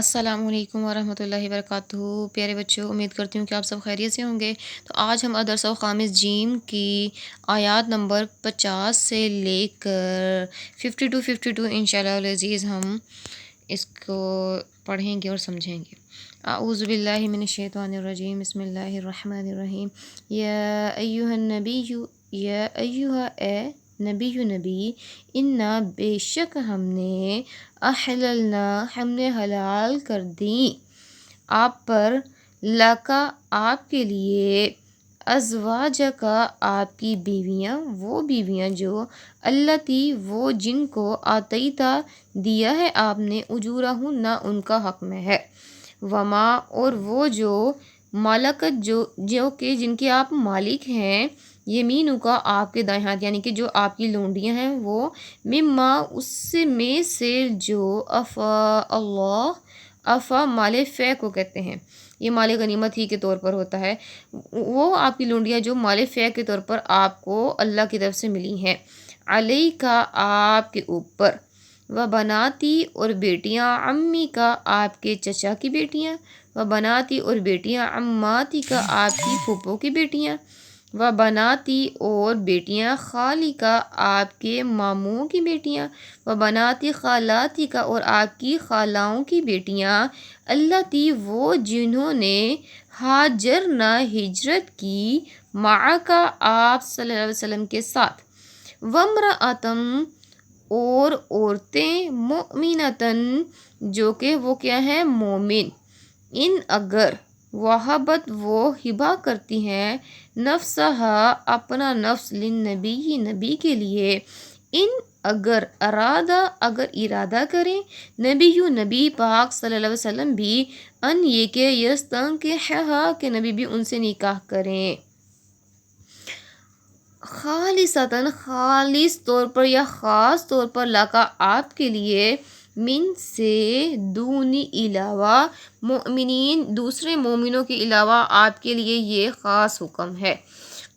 السلام علیکم ورحمۃ اللہ وبرکاتہ۔ پیارے بچوں، امید کرتی ہوں کہ آپ سب خیریت سے ہوں گے۔ تو آج ہم درس خامس جیم کی آیات نمبر 50 سے لے کر 52 انشاءاللہ العزیز ہم اس کو پڑھیں گے اور سمجھیں گے۔ اعوذ باللہ من الشیطان الرجیم، بسم اللہ الرحمن الرحیم۔ یا ایہا النبی، یا ایہا اے نبی، انا بے شک ہم نے احللنا ہم نے حلال کر دی آپ پر، لکا آپ کے لیے، ازواجکا آپ کی بیویاں، وہ بیویاں جو اللتی وہ جن کو آتیتا دیا ہے آپ نے، اجورہن ان کا حق میں ہے، وما اور وہ جو ملکت جو کہ جن کے آپ مالک ہیں، یمینو کا آپ کے دائیں ہاتھ، یعنی کہ جو آپ کی لونڈیاں ہیں، وہ مما اس میں سے جو افا مال فے کو کہتے ہیں، یہ مال غنیمت ہی کے طور پر ہوتا ہے، وہ آپ کی لونڈیاں جو مال فے کے طور پر آپ کو اللہ کی طرف سے ملی ہیں، علیہ کا آپ کے اوپر، و بناتی اور بیٹیاں، امی کا آپ کے چچا کی بیٹیاں، و بناتی اور بیٹیاں، اماتی کا آپ کی پھوپھو کی بیٹیاں، و بناتی اور بیٹیاں، خالی کا آپ کے ماموں کی بیٹیاں، و بناتی خالاتی کا اور آپ کی خالاؤں کی بیٹیاں، اللتی وہ جنہوں نے ہاجرنا ہجرت کی، معاکا آپ صلی اللہ علیہ وسلم کے ساتھ، وامرأتم اور عورتیں، مؤمنتن جو کہ وہ کیا ہے مومن، ان اگر وہبت وہ ہبہ کرتی ہیں، نفسہا اپنا نفس، للنبی نبی کے لیے، ان اگر ارادہ کریں نبی پاک صلی اللہ علیہ وسلم بھی، ان یہ کہ یستنکحہا کہ نبی بھی ان سے نکاح کریں، خالصتاً خالص طور پر یا خاص طور پر، لکا آپ کے لیے، من سے دونی علاوہ، مؤمنین دوسرے مومنوں کے علاوہ آپ کے لیے یہ خاص حکم ہے،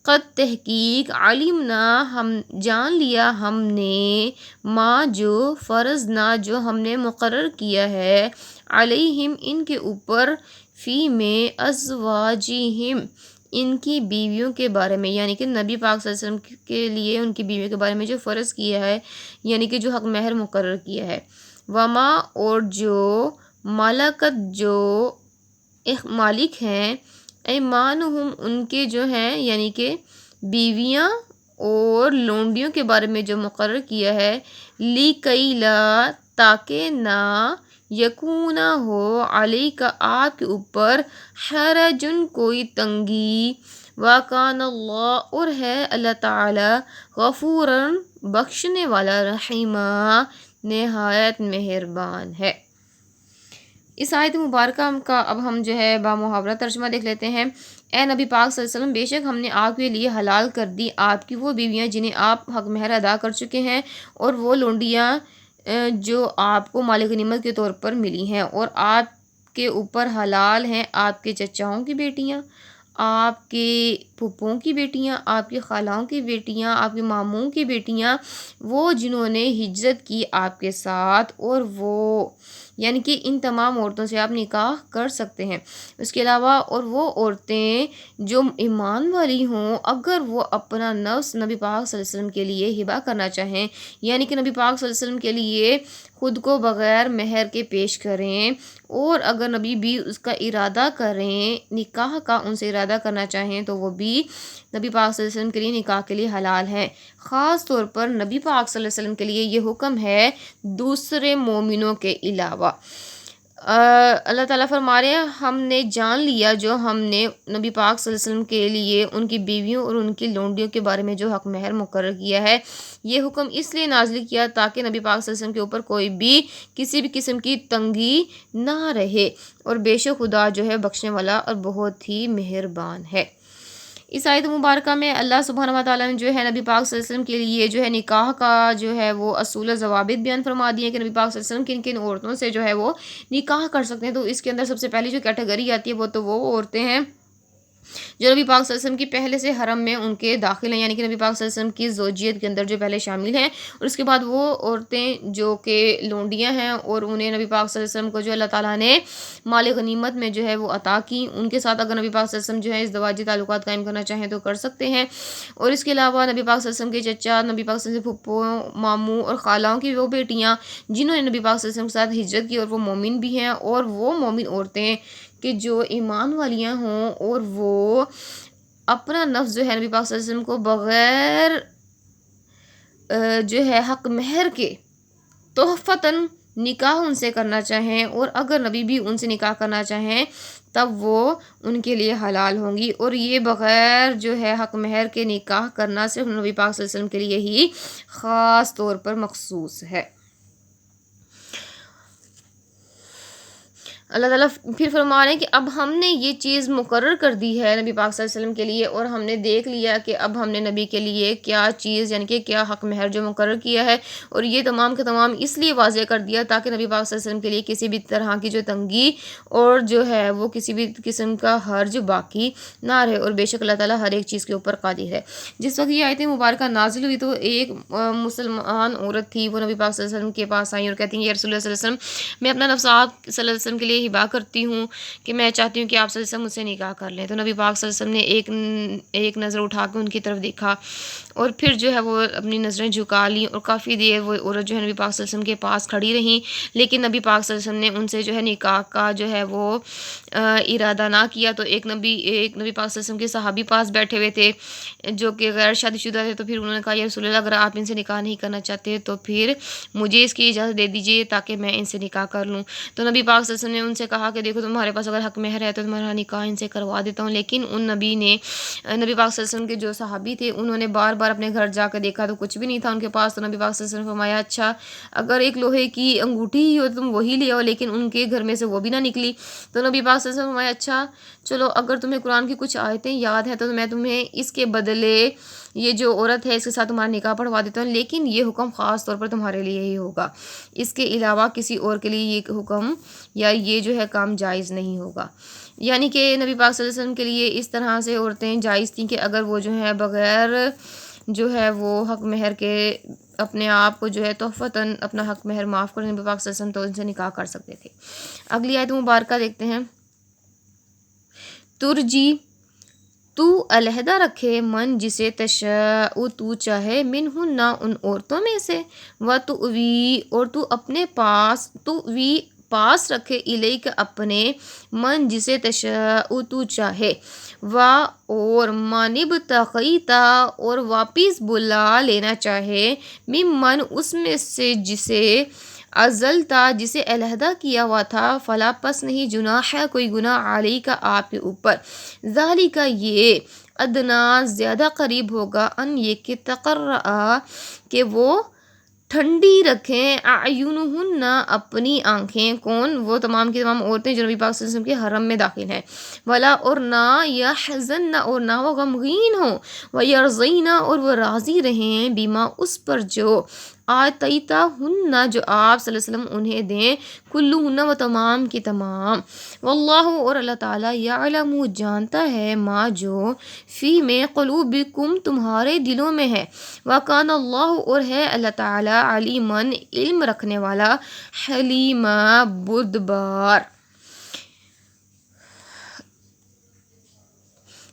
قد تحقیق، علمنا ہم جان لیا ہم نے، ما جو فرضنا جو ہم نے مقرر کیا ہے، علیہم ان کے اوپر، فی میں ازواجہم ان کی بیویوں کے بارے میں، یعنی کہ نبی پاک صلی اللہ علیہ وسلم کے لیے ان کی بیویوں کے بارے میں جو فرض کیا ہے، یعنی کہ جو حق مہر مقرر کیا ہے، وما اور جو ملکت جو مالک ہیں، ایمانہم ان کے جو ہیں، یعنی کہ بیویاں اور لونڈیوں کے بارے میں جو مقرر کیا ہے، لِکَیْ لَا تاکہ نہ، یکونا ہو، علیکا آپ کے اوپر، حرجن کوئی تنگی، وَكَانَ اللہ اور ہے اللہ تعالی، غفوراً بخشنے والا، رحیمًا نہایت مہربان ہے۔ اس آیت مبارکہ کا اب ہم جو ہے بامحاورہ ترجمہ دیکھ لیتے ہیں۔ اے نبی پاک صلی اللہ علیہ وسلم، بے شک ہم نے آپ کے لیے حلال کر دی آپ کی وہ بیویاں جنہیں آپ حق مہر ادا کر چکے ہیں، اور وہ لونڈیاں جو آپ کو مال غنیمت کے طور پر ملی ہیں، اور آپ کے اوپر حلال ہیں آپ کے چچاؤں کی بیٹیاں، آپ کے پھپھوؤں کی بیٹیاں، آپ کی خالاؤں کی بیٹیاں، آپ کے ماموں کی بیٹیاں، وہ جنہوں نے ہجرت کی آپ کے ساتھ، اور وہ یعنی کہ ان تمام عورتوں سے آپ نکاح کر سکتے ہیں۔ اس کے علاوہ اور وہ عورتیں جو ایمان والی ہوں، اگر وہ اپنا نفس نبی پاک صلی اللہ علیہ وسلم کے لیے ہبہ کرنا چاہیں، یعنی کہ نبی پاک صلی اللہ علیہ وسلم کے لیے خود کو بغیر مہر کے پیش کریں، اور اگر نبی بھی اس کا ارادہ کریں، نکاح کا ان سے ارادہ کرنا چاہیں، تو وہ بھی نبی پاک صلی اللہ علیہ وسلم کے لیے نکاح کے لیے حلال ہیں۔ خاص طور پر نبی پاک صلی اللہ علیہ وسلم کے لیے یہ حکم ہے، دوسرے مومنوں کے علاوہ۔ اللہ تعالیٰ فرما رہے ہیں، ہم نے جان لیا جو ہم نے نبی پاک صلی اللہ علیہ وسلم کے لیے ان کی بیویوں اور ان کی لونڈیوں کے بارے میں جو حق مہر مقرر کیا ہے، یہ حکم اس لیے نازل کیا تاکہ نبی پاک صلی اللہ علیہ وسلم کے اوپر کوئی بھی کسی بھی قسم کی تنگی نہ رہے، اور بے شک خدا جو ہے بخشنے والا اور بہت ہی مہربان ہے۔ اس آیت مبارکہ میں اللہ سبحانہ و تعالیٰ نے جو ہے نبی پاک صلی اللہ علیہ وسلم کے لیے جو ہے نکاح کا جو ہے وہ اصول و ضوابط بیان فرما دیے کہ نبی پاک صلی اللہ علیہ وسلم کن کن عورتوں سے جو ہے وہ نکاح کر سکتے ہیں۔ تو اس کے اندر سب سے پہلی جو کیٹیگری آتی ہے وہ عورتیں ہیں جو نبی پاک صلی اللہ علیہ وسلم کی پہلے سے حرم میں ان کے داخل ہیں، یعنی کہ نبی پاک صلی اللہ علیہ وسلم کی زوجیت کے اندر جو پہلے شامل ہیں، اور اس کے بعد وہ عورتیں جو کہ لونڈیاں ہیں اور انہیں نبی پاک صلی اللہ علیہ وسلم کو جو اللہ تعالیٰ نے مال غنیمت میں جو ہے وہ عطا کی، ان کے ساتھ اگر نبی پاک صلی اللہ علیہ وسلم جو ہے ازدواجی تعلقات قائم کرنا چاہیں تو کر سکتے ہیں۔ اور اس کے علاوہ نبی پاک صلی اللہ علیہ وسلم کے چچا، نبی پاک صلی اللہ علیہ وسلم کے پھپھو، ماموں اور خالاؤں کی وہ بیٹیاں جنہوں نے نبی پاک صلی اللہ علیہ وسلم کے ساتھ ہجرت کی اور وہ مومن بھی ہیں، اور وہ مومن عورتیں کہ جو ایمان والیاں ہوں اور وہ اپنا نفس جو ہے نبی پاک صلی اللہ علیہ وسلم کو بغیر جو ہے حق مہر کے تحفتاً نکاح ان سے کرنا چاہیں، اور اگر نبی بھی ان سے نکاح کرنا چاہیں تب وہ ان کے لیے حلال ہوں گی، اور یہ بغیر جو ہے حق مہر کے نکاح کرنا صرف نبی پاک صلی اللہ علیہ وسلم کے لیے ہی خاص طور پر مخصوص ہے۔ اللہ تعالیٰ پھر فرما رہے ہیں کہ اب ہم نے یہ چیز مقرر کر دی ہے نبی پاک صلی اللہ علیہ وسلم کے لیے، اور ہم نے دیکھ لیا کہ اب ہم نے نبی کے لیے کیا چیز یعنی کہ کیا حق مہر جو مقرر کیا ہے، اور یہ تمام کے تمام اس لیے واضح کر دیا تاکہ نبی پاک صلی اللہ علیہ وسلم کے لیے کسی بھی طرح کی جو تنگی اور جو ہے وہ کسی بھی قسم کا حرج باقی نہ رہے، اور بے شک اللہ تعالیٰ ہر ایک چیز کے اوپر قادر ہے۔ جس وقت یہ آیت مبارکہ نازل ہوئی تو ایک مسلمان عورت تھی، وہ نبی پاک صلی اللہ علیہ وسلم کے پاس آئی اور کہتی ہیں یا رسول اللہ صلی اللہ علیہ وسلم، میں اپنا نفس آپ صلی اللہ علیہ وسلم کے لیے ہبا کرتی ہوں کہ میں چاہتی ہوں کہ آپ صلی اللہ علیہ وسلم مجھ سے نکاح کر لیں۔ تو نبی پاک صلی اللہ علیہ وسلم نے ایک نظر اٹھا کے ان کی طرف دیکھا، اور پھر جو ہے وہ اپنی نظریں جھکا لیں، اور کافی دیر وہ عورت جو ہے نبی پاک صلی اللہ علیہ وسلم کے پاس کھڑی رہیں، لیکن نبی پاک صلی اللہ علیہ وسلم نے ان سے جو ہے نکاح کا جو ہے وہ ارادہ نہ کیا۔ تو ایک نبی پاک صلی اللہ علیہ وسلم کے صحابی پاس بیٹھے ہوئے تھے جو کہ غیر شادی شدہ تھے، تو پھر انہوں نے کہا یا رسول اللہ اگر آپ ان سے نکاح نہیں کرنا چاہتے تو پھر مجھے اس کی اجازت دے دیجیے تاکہ میں ان سے نکاح کر لوں۔ تو نبی پاک صلی اللہ علیہ وسلم نے ان سے کہا کہ دیکھو تمہارے پاس اگر حق مہر ہے تو تمہارا نکاح ان سے کروا دیتا ہوں، لیکن ان نبی پاک صلی اللہ علیہ وسلم کے جو صحابی تھے انہوں نے بار بار اپنے گھر جا کے دیکھا تو کچھ بھی نہیں تھا ان کے پاس۔ تو نبی پاک صلی اللہ علیہ وسلم نے فرمایا اچھا اگر ایک لوہے کی انگوٹھی ہی ہو تو تم وہی لے آؤ، لیکن ان کے گھر میں سے وہ بھی نہ نکلی۔ تو نبی پاک صلی اللہ علیہ وسلم نے فرمایا اچھا چلو اگر تمہیں قرآن کی کچھ آیتیں یاد ہیں تو میں تمہیں اس کے بدلے یہ جو عورت ہے اس کے ساتھ تمہارا نکاح پڑھوا دیتا ہوں، لیکن یہ حکم خاص طور پر تمہارے لیے ہی ہوگا، اس کے علاوہ کسی اور کے لیے یہ حکم یا یہ جو ہے کام جائز نہیں ہوگا۔ یعنی کہ نبی پاک صلی اللہ علیہ وسلم کے لیے اس طرح سے عورتیں جائز تھیں کہ اگر وہ جو ہے بغیر جو ہے وہ حق مہر کے اپنے آپ کو جو ہے تحفتاً اپنا حق مہر معاف کر نبی پاک صلی اللہ علیہ وسلم تو ان سے نکاح کر سکتے تھے۔ اگلی آیت مبارکہ دیکھتے ہیں، ترجی تو علیحدہ رکھے من جسے تشاء تو چاہے منہن ان عورتوں میں سے، وتؤوی اور تو اپنے پاس تؤوی پاس رکھے الیک اپنے من جسے تشاء تو چاہے، اور من ابتغیتا اور واپس بلا لینا چاہے، ممن اس میں سے جسے ازلتا جسے علیحدہ کیا ہوا تھا، فلا پس نہیں جناح کوئی گناہ علی کا آپ کے اوپر، ذالک یہ ادنا زیادہ قریب ہوگا، ان یہ کہ تقرآ کہ وہ ٹھنڈی رکھیں اعینہن اپنی آنکھیں، کون وہ تمام کی تمام عورتیں جو نبی پاک صلی اللہ علیہ وسلم کے حرم میں داخل ہیں، ولا اور نہ یحزن اور نہ وہ غمگین ہوں، ویرضین اور وہ راضی رہیں بما اس پر جو آتیتہن جو آپ صلی اللہ علیہ وسلم انہیں دیں، کلہن و تمام کی تمام، واللہ اور اللہ تعالیٰ یعلم جانتا ہے ما جو فی میں قلوبکم تمہارے دلوں میں ہے، وکان اللہ اور ہے اللہ تعالیٰ علیمن علم رکھنے والا، حلیما بردبار،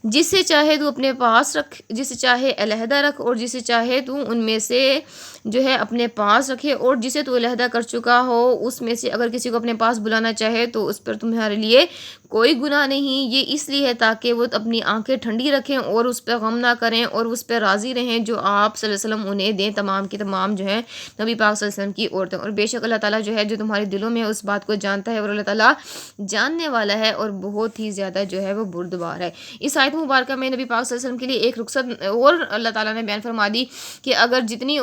جسے چاہے تو اپنے پاس رکھ، جسے چاہے علیحدہ رکھ، اور جسے چاہے تو ان میں سے جو ہے اپنے پاس رکھے، اور جسے تو علیحدہ کر چکا ہو اس میں سے اگر کسی کو اپنے پاس بلانا چاہے تو اس پر تمہارے لیے کوئی گناہ نہیں، یہ اس لیے ہے تاکہ وہ اپنی آنکھیں ٹھنڈی رکھیں اور اس پہ غم نہ کریں اور اس پہ راضی رہیں جو آپ صلی اللہ علیہ وسلم انہیں دیں، تمام کی تمام جو ہے نبی پاک صلی اللہ علیہ وسلم کی عورتیں، اور بے شک اللہ تعالیٰ جو ہے جو تمہارے دلوں میں اس بات کو جانتا ہے، اور اللہ تعالیٰ جاننے والا ہے اور بہت ہی زیادہ جو ہے وہ بردبار ہے۔ اس آیت مبارکہ میں نبی پاک صلی اللہ علیہ وسلم کے لیے ایک رخصت اور اللہ تعالیٰ نے بیان فرما دی کہ اگر جتنی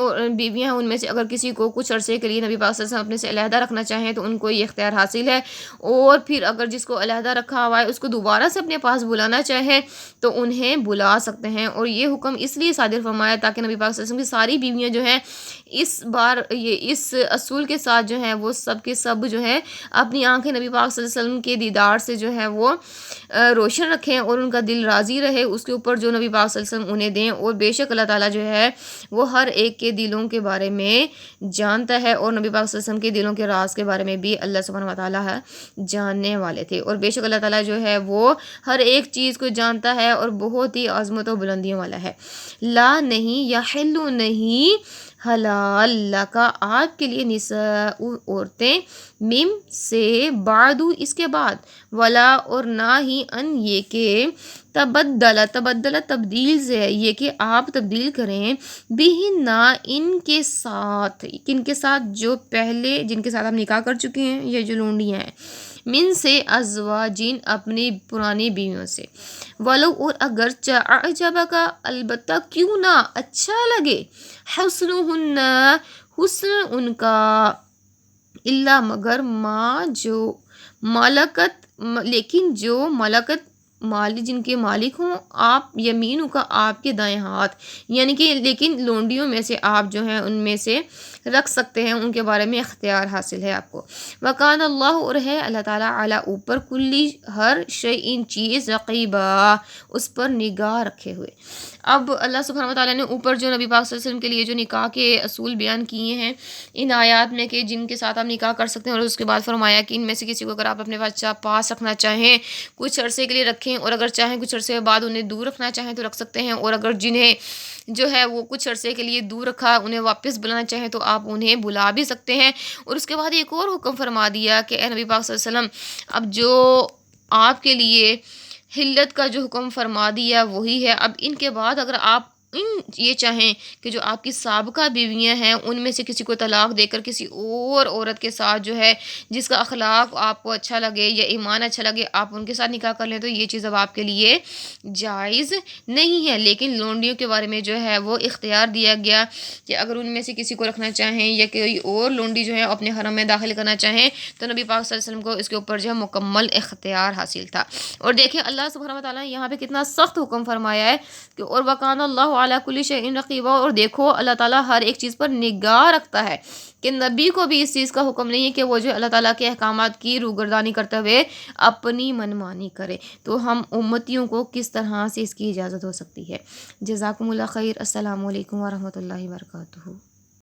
بیویاں ہیں ان میں سے اگر کسی کو کچھ عرصے کے لیے نبی پاک صلی اللہ علیہ وسلم اپنے سے علیحدہ رکھنا چاہیں تو ان کو یہ اختیار حاصل ہے، اور پھر اگر جس کو علیحدہ رکھا ہوا ہے اس کو دوبارہ سے اپنے پاس بلانا چاہیں تو انہیں بلا سکتے ہیں۔ اور یہ حکم اس لیے صادر فرمایا تاکہ نبی پاک صلی اللہ علیہ وسلم کی ساری بیویاں جو ہیں اس بار یہ اس اصول کے ساتھ جو ہیں وہ سب کے سب جو ہے اپنی آنکھیں نبی پاک صلی اللہ علیہ وسلم کے دیدار سے جو ہے وہ روشن رکھیں اور ان کا دل راضی رہے اس کے اوپر جو نبی پاک صلی اللہ علیہ وسلم انہیں دیں۔ اور بے شک اللہ تعالیٰ جو ہے وہ ہر ایک کے دلوں کے بارے میں جانتا ہے، اور نبی پاک صلی اللہ علیہ وسلم کے دلوں کے راز کے بارے میں بھی اللہ سبحانہ و تعالیٰ ہے جاننے والے تھے، اور بے شک اللہ تعالیٰ جو ہے وہ ہر ایک چیز کو جانتا ہے اور بہت ہی عظمت و بلندیوں والا ہے۔ لا نہیں یا حلو نہیں حلال لکا آپ کے لیے نساء عورتیں مم سے بعدو اس کے بعد، ولا اور نہ ہی ان یہ کہ تبدل تبدیل سے ہے یہ کہ آپ تبدیل کریں بہن نہ ان کے ساتھ، کن کے ساتھ؟ جو پہلے جن کے ساتھ آپ نکاح کر چکے ہیں، یہ جو لونڈیاں ہیں، من سے ازواجین اپنی پرانی بیویوں سے، ولو اور اگرچہ اعجبہ کا البتہ کیوں نہ اچھا لگے، حسنہن حسن ان کا، اللہ مگر ما جو ملکت لیکن جو ملکت مالی جن کے مالک ہوں آپ، یمینوں کا آپ کے دائیں ہاتھ، یعنی کہ لیکن لونڈیوں میں سے آپ جو ہیں ان میں سے رکھ سکتے ہیں، ان کے بارے میں اختیار حاصل ہے آپ کو۔ وکان اللہ اور ہے اللہ تعالیٰ علی اوپر کلی ہر شیء چیز رقیبا اس پر نگاہ رکھے ہوئے۔ اب اللہ سبحانہ وتعالیٰ نے اوپر جو نبی پاک صلی اللہ علیہ وسلم کے لیے جو نکاح کے اصول بیان کیے ہیں ان آیات میں کہ جن کے ساتھ آپ نکاح کر سکتے ہیں، اور اس کے بعد فرمایا کہ ان میں سے کسی کو اگر آپ اپنے پاس رکھنا چاہیں کچھ عرصے کے لیے رکھیں، اور اگر چاہیں کچھ عرصے بعد انہیں دور رکھنا چاہیں تو رکھ سکتے ہیں، اور اگر جنہیں جو ہے وہ کچھ عرصے کے لیے دور رکھا انہیں واپس بلانا چاہیں تو آپ انہیں بلا بھی سکتے ہیں۔ اور اس کے بعد ایک اور حکم فرما دیا کہ اے نبی پاک صلی اللہ علیہ وسلم اب جو آپ کے لیے حلت کا جو حکم فرما دیا وہی ہے، اب ان کے بعد اگر آپ یہ چاہیں کہ جو آپ کی سابقہ بیویاں ہیں ان میں سے کسی کو طلاق دے کر کسی اور عورت کے ساتھ جو ہے جس کا اخلاق آپ کو اچھا لگے یا ایمان اچھا لگے آپ ان کے ساتھ نکاح کر لیں تو یہ چیز اب آپ کے لیے جائز نہیں ہے۔ لیکن لونڈیوں کے بارے میں جو ہے وہ اختیار دیا گیا کہ اگر ان میں سے کسی کو رکھنا چاہیں یا کوئی اور لونڈی جو ہے اپنے حرم میں داخل کرنا چاہیں تو نبی پاک صلی اللہ علیہ وسلم کو اس کے اوپر جو ہے مکمل اختیار حاصل تھا۔ اور دیکھیں اللہ سبحانہ وتعالیٰ نے یہاں پہ کتنا سخت حکم فرمایا ہے کہ اور وکان اللہ علی کل شیء رقیبا، اور دیکھو اللہ تعالیٰ ہر ایک چیز پر نگاہ رکھتا ہے کہ نبی کو بھی اس چیز کا حکم نہیں ہے کہ وہ جو اللہ تعالیٰ کے احکامات کی روگردانی کرتے ہوئے اپنی منمانی کرے، تو ہم امتیوں کو کس طرح سے اس کی اجازت ہو سکتی ہے۔ جزاکم اللہ خیر، السلام علیکم ورحمۃ اللہ وبرکاتہ۔